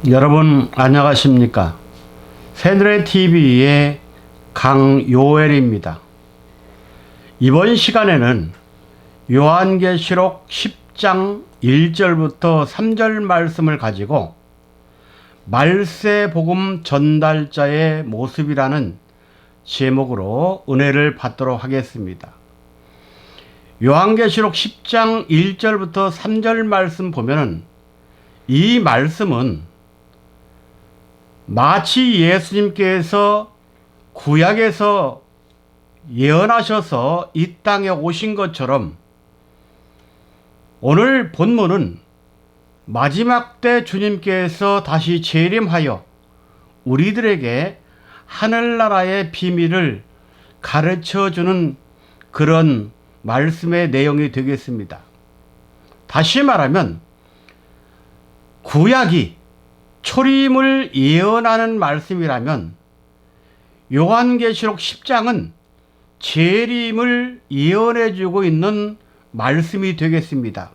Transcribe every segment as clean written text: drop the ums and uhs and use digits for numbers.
여러분 안녕하십니까? 새누리 TV의 강요엘입니다. 이번 시간에는 요한계시록 10장 1절부터 3절 말씀을 가지고 말세복음 전달자의 모습이라는 제목으로 은혜를 받도록 하겠습니다. 요한계시록 10장 1절부터 3절 말씀 보면은 이 말씀은 마치 예수님께서 구약에서 예언하셔서 이 땅에 오신 것처럼 오늘 본문은 마지막 때 주님께서 다시 재림하여 우리들에게 하늘나라의 비밀을 가르쳐주는 그런 말씀의 내용이 되겠습니다. 다시 말하면 구약이 초림을 예언하는 말씀이라면 요한계시록 10장은 재림을 예언해주고 있는 말씀이 되겠습니다.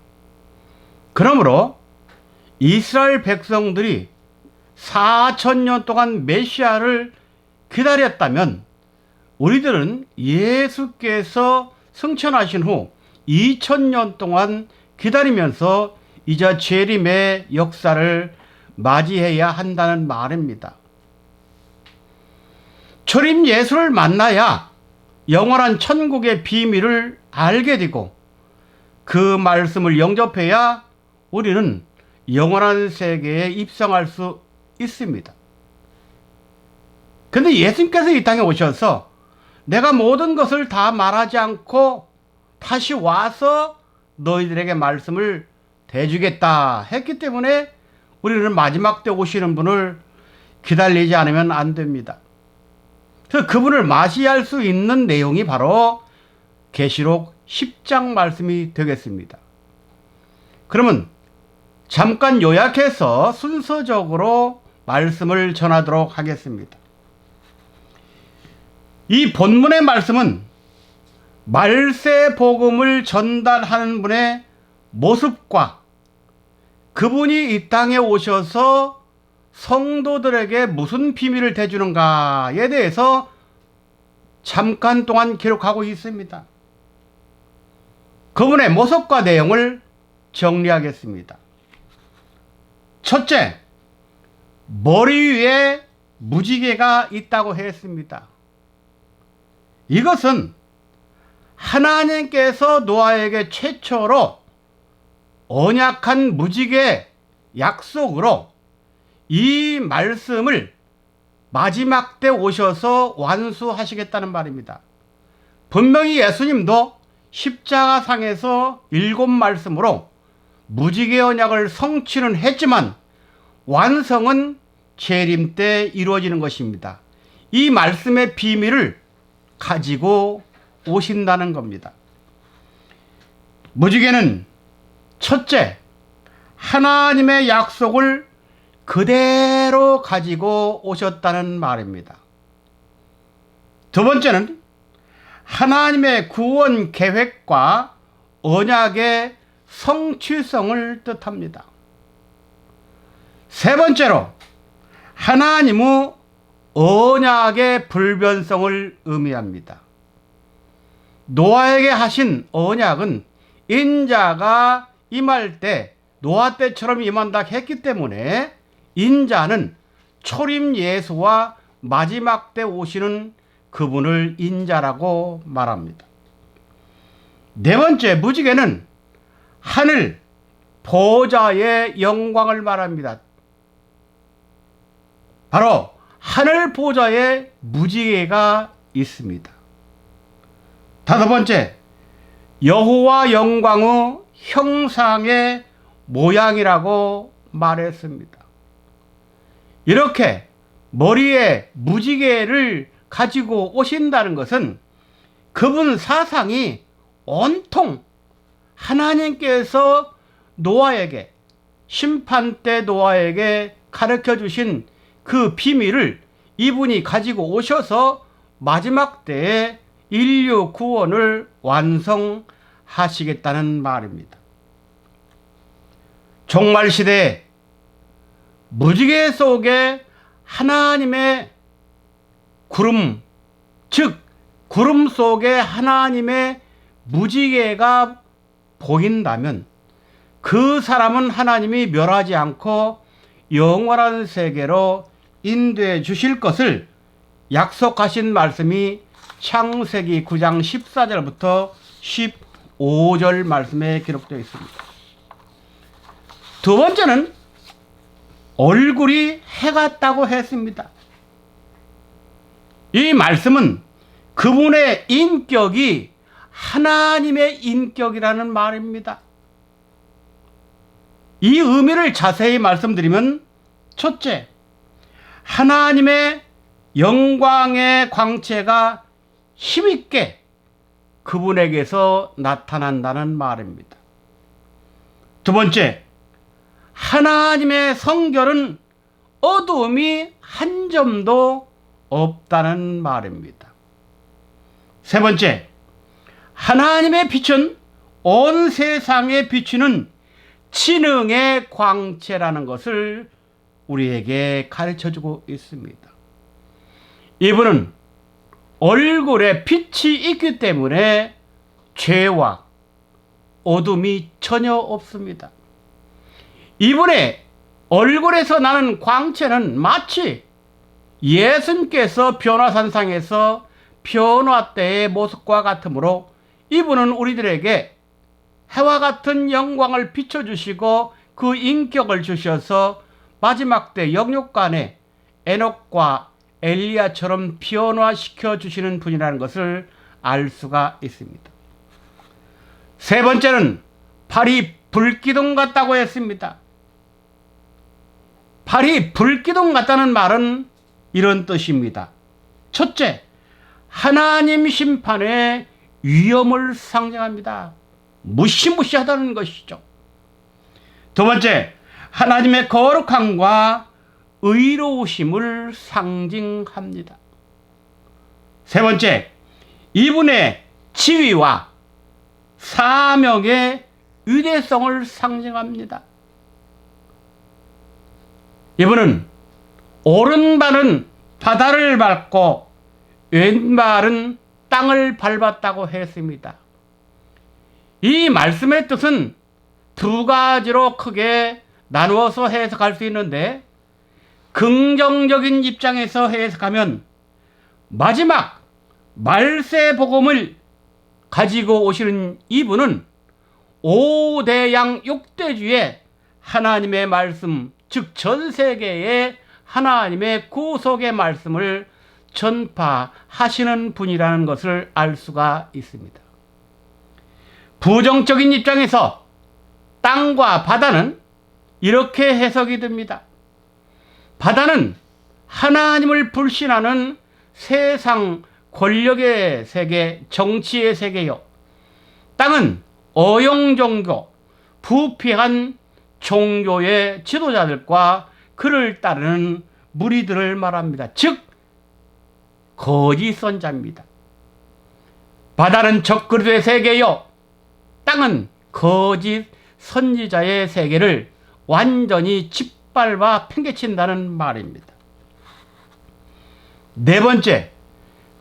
그러므로 이스라엘 백성들이 4,000년 동안 메시아를 기다렸다면 우리들은 예수께서 승천하신 후 2,000년 동안 기다리면서 이제 재림의 역사를 맞이해야 한다는 말입니다. 초림 예수를 만나야 영원한 천국의 비밀을 알게 되고 그 말씀을 영접해야 우리는 영원한 세계에 입성할 수 있습니다. 그런데 예수님께서 이 땅에 오셔서 내가 모든 것을 다 말하지 않고 다시 와서 너희들에게 말씀을 대주겠다 했기 때문에 우리는 마지막 때 오시는 분을 기다리지 않으면 안 됩니다. 그래서 그분을 맞이할 수 있는 내용이 바로 계시록 10장 말씀이 되겠습니다. 그러면 잠깐 요약해서 순서적으로 말씀을 전하도록 하겠습니다. 이 본문의 말씀은 말세 복음을 전달하는 분의 모습과 그분이 이 땅에 오셔서 성도들에게 무슨 비밀을 대주는가에 대해서 잠깐 동안 기록하고 있습니다. 그분의 모습과 내용을 정리하겠습니다. 첫째, 머리 위에 무지개가 있다고 했습니다. 이것은 하나님께서 노아에게 최초로 언약한 무지개 약속으로 이 말씀을 마지막 때 오셔서 완수하시겠다는 말입니다. 분명히 예수님도 십자가상에서 7말씀으로 무지개 언약을 성취는 했지만 완성은 재림 때 이루어지는 것입니다. 이 말씀의 비밀을 가지고 오신다는 겁니다. 무지개는 첫째, 하나님의 약속을 그대로 가지고 오셨다는 말입니다. 두 번째는 하나님의 구원 계획과 언약의 성취성을 뜻합니다. 세 번째로 하나님의 언약의 불변성을 의미합니다. 노아에게 하신 언약은 인자가 임할 때 노아 때처럼 임한다 했기 때문에 인자는 초림 예수와 마지막 때 오시는 그분을 인자라고 말합니다. 네 번째, 무지개는 하늘 보좌의 영광을 말합니다. 바로 하늘 보좌에 무지개가 있습니다. 다섯 번째, 여호와 영광의 형상의 모양이라고 말했습니다. 이렇게 머리에 무지개를 가지고 오신다는 것은 그분 사상이 온통 하나님께서 노아에게 심판 때 노아에게 가르쳐 주신 그 비밀을 이분이 가지고 오셔서 마지막 때에 인류 구원을 완성하시겠다는 말입니다. 종말시대에 무지개 속에 하나님의 구름, 즉 구름 속에 하나님의 무지개가 보인다면 그 사람은 하나님이 멸하지 않고 영원한 세계로 인도해 주실 것을 약속하신 말씀이 창세기 9장 14절부터 15절 말씀에 기록되어 있습니다. 두 번째는 얼굴이 해 같다고 했습니다. 이 말씀은 그분의 인격이 하나님의 인격이라는 말입니다. 이 의미를 자세히 말씀드리면, 첫째, 하나님의 영광의 광채가 힘있게 그분에게서 나타난다는 말입니다. 두 번째, 하나님의 성결은 어두움이 한 점도 없다는 말입니다. 세 번째, 하나님의 빛은 온 세상에 비추는 진흥의 광채라는 것을 우리에게 가르쳐주고 있습니다. 이분은 얼굴에 빛이 있기 때문에 죄와 어둠이 전혀 없습니다. 이분의 얼굴에서 나는 광채는 마치 예수님께서 변화산상에서 변화 때의 모습과 같으므로 이분은 우리들에게 해와 같은 영광을 비춰주시고 그 인격을 주셔서 마지막 때 영육간에 에녹과 엘리야처럼 변화시켜 주시는 분이라는 것을 알 수가 있습니다. 세 번째는 발이 불기둥 같다고 했습니다. 발이 불기둥 같다는 말은 이런 뜻입니다. 첫째, 하나님 심판의 위엄을 상징합니다. 무시무시하다는 것이죠. 두 번째, 하나님의 거룩함과 의로우심을 상징합니다. 세 번째, 이분의 지위와 사명의 위대성을 상징합니다. 이분은 오른발은 바다를 밟고 왼발은 땅을 밟았다고 했습니다. 이 말씀의 뜻은 두 가지로 크게 나누어서 해석할 수 있는데, 긍정적인 입장에서 해석하면 마지막 말세 복음을 가지고 오시는 이분은 5대양 6대주의 하나님의 말씀, 즉 전 세계에 하나님의 구속의 말씀을 전파하시는 분이라는 것을 알 수가 있습니다. 부정적인 입장에서 땅과 바다는 이렇게 해석이 됩니다. 바다는 하나님을 불신하는 세상 권력의 세계, 정치의 세계요. 땅은 어용종교, 부패한 종교의 지도자들과 그를 따르는 무리들을 말합니다. 즉 거짓 선자입니다. 바다는 적그리스도의 세계요, 땅은 거짓 선지자의 세계를 완전히 짓밟아 팽개친다는 말입니다. 네 번째,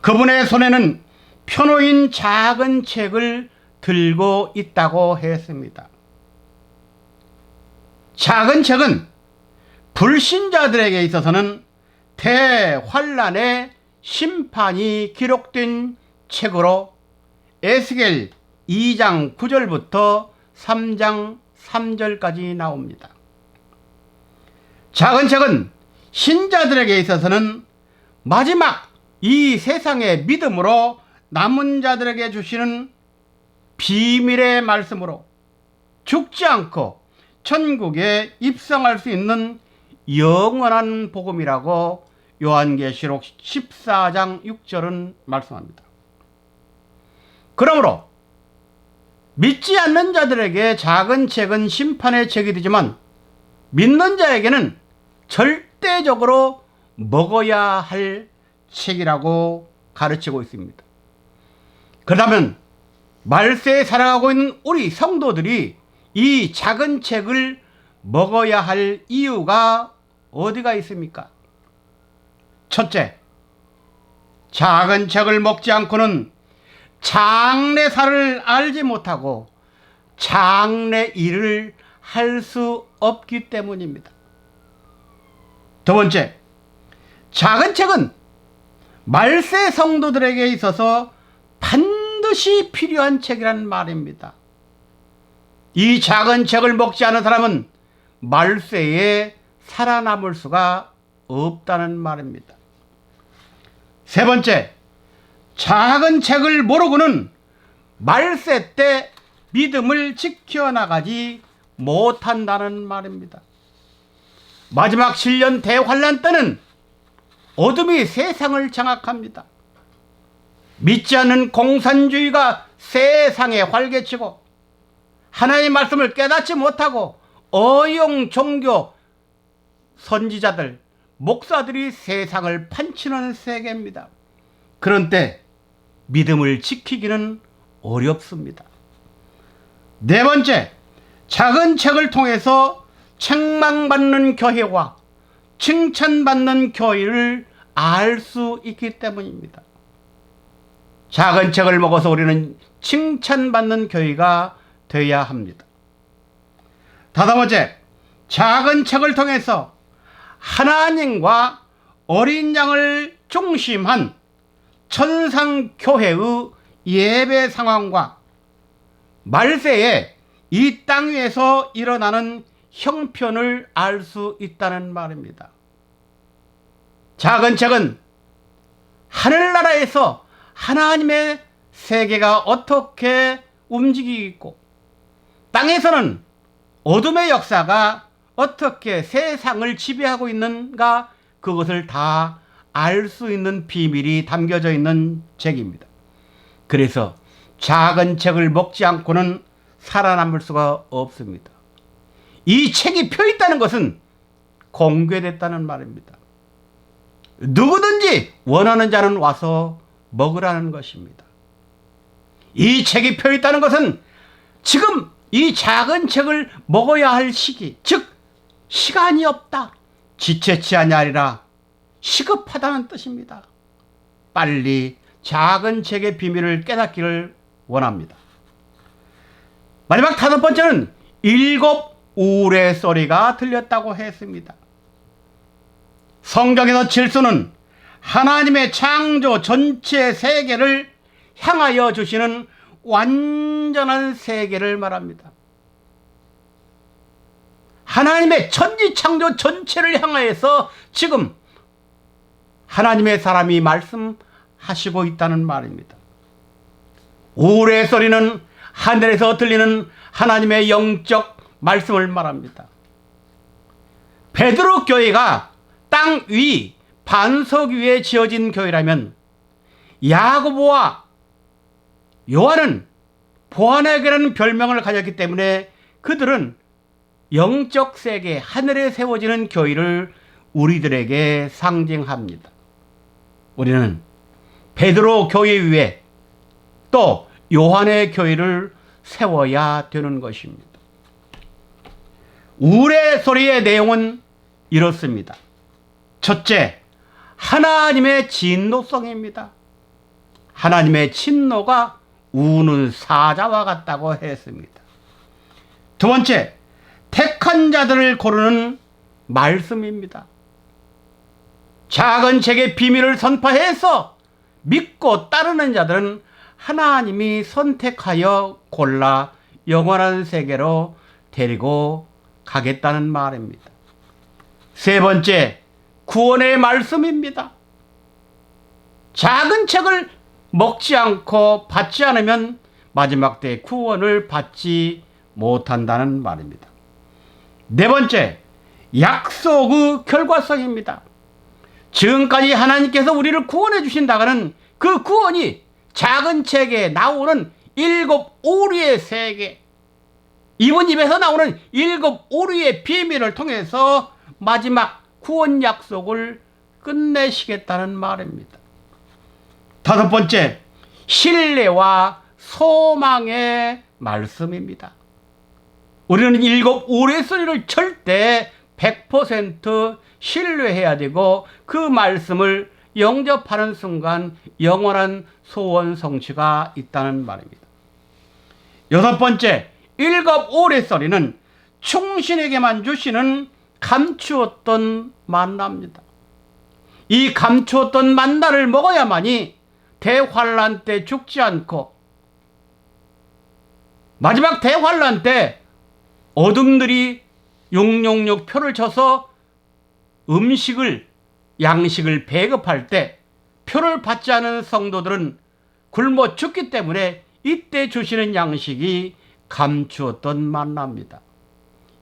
그분의 손에는 펴놓인 작은 책을 들고 있다고 했습니다. 작은 책은 불신자들에게 있어서는 대환란의 심판이 기록된 책으로 에스겔 2장 9절부터 3장 3절까지 나옵니다. 작은 책은 신자들에게 있어서는 마지막 이 세상의 믿음으로 남은 자들에게 주시는 비밀의 말씀으로 죽지 않고 천국에 입성할 수 있는 영원한 복음이라고 요한계시록 14장 6절은 말씀합니다. 그러므로 믿지 않는 자들에게 작은 책은 심판의 책이 되지만 믿는 자에게는 절대적으로 먹어야 할 책이라고 가르치고 있습니다. 그렇다면 말세에 살아가고 있는 우리 성도들이 이 작은 책을 먹어야 할 이유가 어디가 있습니까? 첫째, 작은 책을 먹지 않고는 장래사를 알지 못하고 장래 일을 할 수 없기 때문입니다. 두 번째, 작은 책은 말세 성도들에게 있어서 반드시 필요한 책이란 말입니다. 이 작은 책을 먹지 않은 사람은 말세에 살아남을 수가 없다는 말입니다. 세 번째, 작은 책을 모르고는 말세 때 믿음을 지켜나가지 못한다는 말입니다. 마지막 7년 대환란 때는 어둠이 세상을 장악합니다. 믿지 않는 공산주의가 세상에 활개치고 하나님의 말씀을 깨닫지 못하고 어용 종교 선지자들, 목사들이 세상을 판치는 세계입니다. 그런 때 믿음을 지키기는 어렵습니다. 네 번째, 작은 책을 통해서 책망받는 교회와 칭찬받는 교회를 알 수 있기 때문입니다. 작은 책을 먹어서 우리는 칭찬받는 교회가 되어야 합니다. 다섯 번째, 작은 책을 통해서 하나님과 어린 양을 중심한 천상교회의 예배 상황과 말세에 이 땅 위에서 일어나는 형편을 알 수 있다는 말입니다. 작은 책은 하늘나라에서 하나님의 세계가 어떻게 움직이고 있고 땅에서는 어둠의 역사가 어떻게 세상을 지배하고 있는가, 그것을 다 알 수 있는 비밀이 담겨져 있는 책입니다. 그래서 작은 책을 먹지 않고는 살아남을 수가 없습니다. 이 책이 펴 있다는 것은 공개됐다는 말입니다. 누구든지 원하는 자는 와서 먹으라는 것입니다. 이 책이 펴 있다는 것은 지금 이 작은 책을 먹어야 할 시기, 즉 시간이 없다, 지체치 아니하리라, 시급하다는 뜻입니다. 빨리 작은 책의 비밀을 깨닫기를 원합니다. 마지막 다섯 번째는 7 우레소리가 들렸다고 했습니다. 성경에서 칠수는 하나님의 창조 전체 세계를 향하여 주시는 완전한 세계를 말합니다. 하나님의 천지창조 전체를 향하여서 지금 하나님의 사람이 말씀하시고 있다는 말입니다. 우레소리는 하늘에서 들리는 하나님의 영적 말씀을 말합니다. 베드로 교회가 땅 위 반석 위에 지어진 교회라면 야고보와 요한은 보아내교라는 별명을 가졌기 때문에 그들은 영적 세계, 하늘에 세워지는 교회를 우리들에게 상징합니다. 우리는 베드로 교회 위에 또 요한의 교회를 세워야 되는 것입니다. 우레소리의 내용은 이렇습니다. 첫째, 하나님의 진노성입니다. 하나님의 진노가 우는 사자와 같다고 했습니다. 두 번째, 택한 자들을 고르는 말씀입니다. 작은 책의 비밀을 선포해서 믿고 따르는 자들은 하나님이 선택하여 골라 영원한 세계로 데리고 가겠다는 말입니다. 세 번째, 구원의 말씀입니다. 작은 책을 먹지 않고 받지 않으면 마지막 때 구원을 받지 못한다는 말입니다. 네 번째, 약속의 결과성입니다. 지금까지 하나님께서 우리를 구원해 주신다가는 그 구원이 작은 책에 나오는 7 오류의 세계, 이분 입에서 나오는 7 오류의 비밀을 통해서 마지막 구원 약속을 끝내시겠다는 말입니다. 다섯 번째, 신뢰와 소망의 말씀입니다. 우리는 7 오류의 소리를 절대 100% 신뢰해야 되고 그 말씀을 영접하는 순간 영원한 소원 성취가 있다는 말입니다. 여섯 번째, 일곱 오레소리는 충신에게만 주시는 감추었던 만나입니다. 이 감추었던 만나를 먹어야만이 대환란 때 죽지 않고 마지막 대환란 때 어둠들이 666 표를 쳐서 양식을 배급할 때 표를 받지 않은 성도들은 굶어 죽기 때문에 이때 주시는 양식이 감추었던 만나입니다.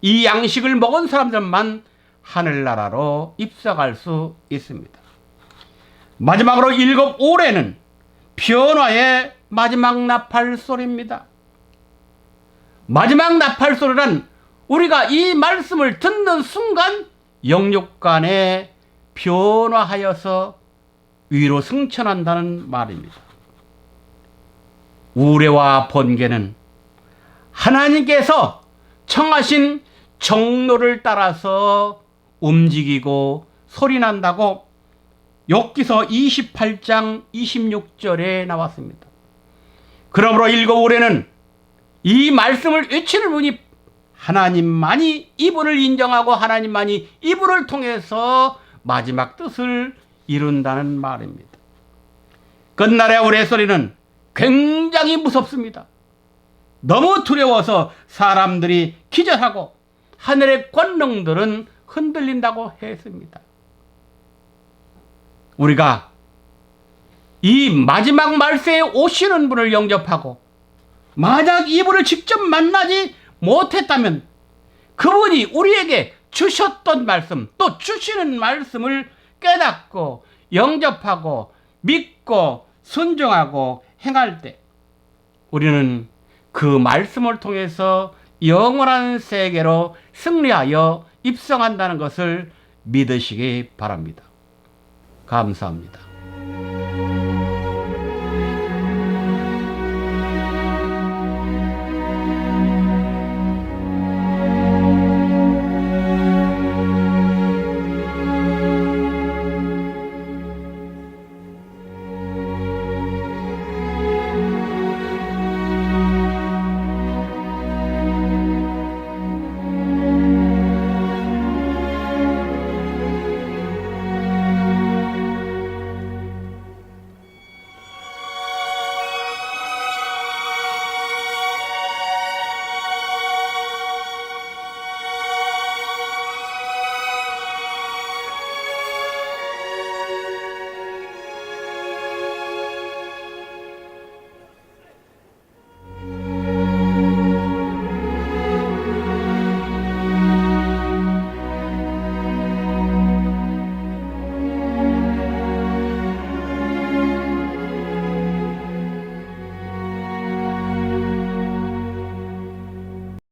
이 양식을 먹은 사람들만 하늘나라로 입성할 수 있습니다. 마지막으로 일곱 오레는 변화의 마지막 나팔소리입니다. 마지막 나팔소리란 우리가 이 말씀을 듣는 순간 영육간에 변화하여서 위로 승천한다는 말입니다. 우레와 번개는 하나님께서 청하신 정로를 따라서 움직이고 소리난다고 욥기서 28장 26절에 나왔습니다. 그러므로 일곱 오레는 이 말씀을 외치는 분이 하나님만이 이분을 인정하고 하나님만이 이분을 통해서 마지막 뜻을 이룬다는 말입니다. 끝날의 우레소리는 굉장히 무섭습니다. 너무 두려워서 사람들이 기절하고 하늘의 권능들은 흔들린다고 했습니다. 우리가 이 마지막 말세에 오시는 분을 영접하고 만약 이분을 직접 만나지 못했다면 그분이 우리에게 주셨던 말씀 또 주시는 말씀을 깨닫고 영접하고 믿고 순종하고 행할 때 우리는 그 말씀을 통해서 영원한 세계로 승리하여 입성한다는 것을 믿으시기 바랍니다. 감사합니다.